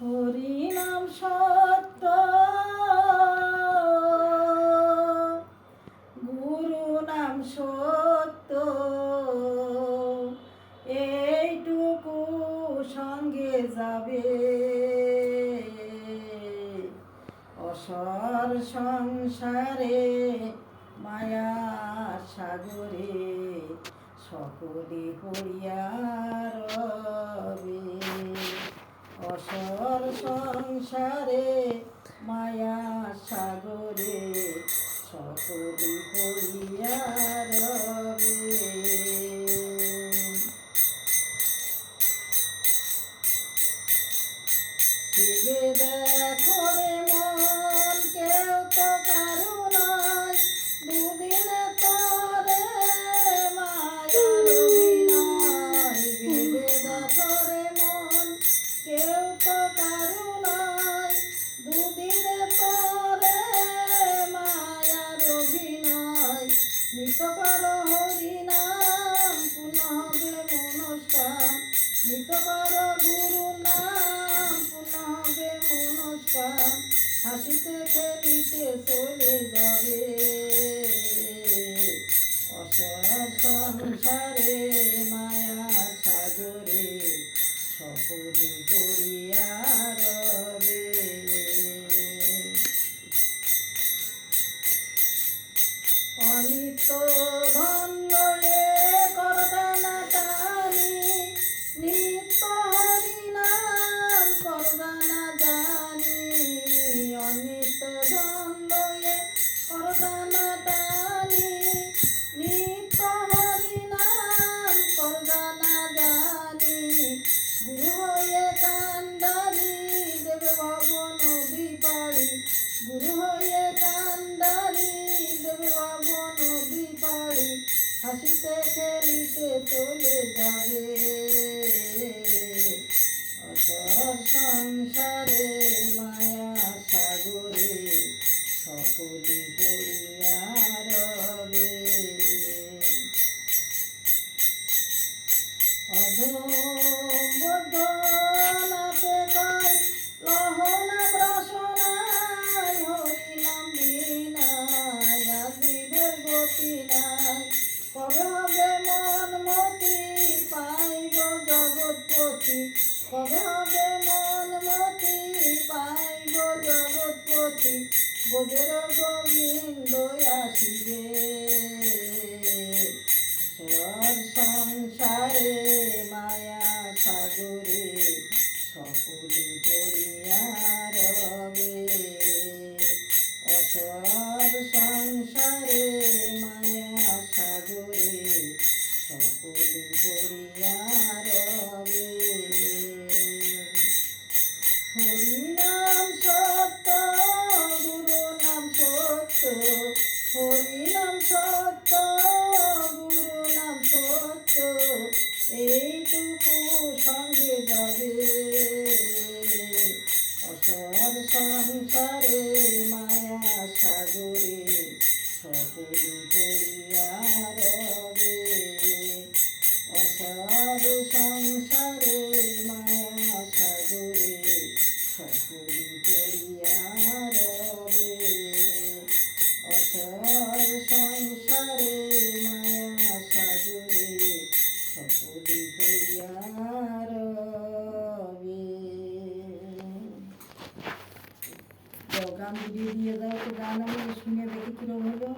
হরি নাম সত্য, গুরু নাম সত্য, এইটুকু সঙ্গে যাবে। অসর সংসারে মায়ার সাগরে সকলে পড়িয়া রবে। অসর সংসারে মায়ার সাগরে সকলে পড়িয়া রবে। দেখো রে মন, কেউ তো কারো নয়, দুদিনে তরে মায়ার অভিনয়। ভেবে দেখো রে মন, কেউ তো কারো নয়, দুদিনে তরে মায়ার অভিনয়। নিত কর হরি নাম, পুনঃ হবে মনস্কাম। নিত কর গুরু নাম, পুনঃ হবে মনস্কাম। হাসিতে খেলিতে চলে যাবে। অসর সংসারে মায়ার সাগরে সকলে পড়িয়া রবে। অনিত্য ধন লয়ে কর টানাটানি, নিত্য হরি নাম কর জানাজানি। অনিত্য ধন লয়ে কর টানাটানি, নিত্য হরি নাম কর জানাজানি। গুরু হয়ে কান্ডারি দেবে ভবন বিপাড়ি, গুরু হয়ে কান্ডারি দেবে ভবন বিপাড়ি। হাসিতে খেলিতে চলে যাবে। অসর সংসারে মায়া সাগরে সকলে পড়িয়া রবে। অধমবর্ধনাতে কয় লহনা রসনায়, হরি নাম বিনায় জীবের গতি নাই। কবে হবে মন মতি পাইব জগৎপতি, কবে হবে মন মতি পাইব জগৎপতি। বোধের গোবিন্দ আসিবে। অসর সংসারে মায়া সাগরে সকলে পড়িয়া রবে। অসর সংসারে মায়া সাগরে সকলে পড়িয়া রবে। হরি নাম সত্য, গুরু নাম সত্য, হরি নাম সত্য, গুরু নাম সত্য, এইটুকু সঙ্গে যাবে। অসর সংসারে মায়া সাগরে সকলে পড়িয়া রবে। অসর সংসারে মায়া সাগরে সকলে পড়িয়া রবে। অসর সংসারে মায়া সাগরে সকলে পড়িয়া রবে। গান ভিডিও দিয়ে দাও তো, গান আমি শুনে দেখি কিরকম হলো।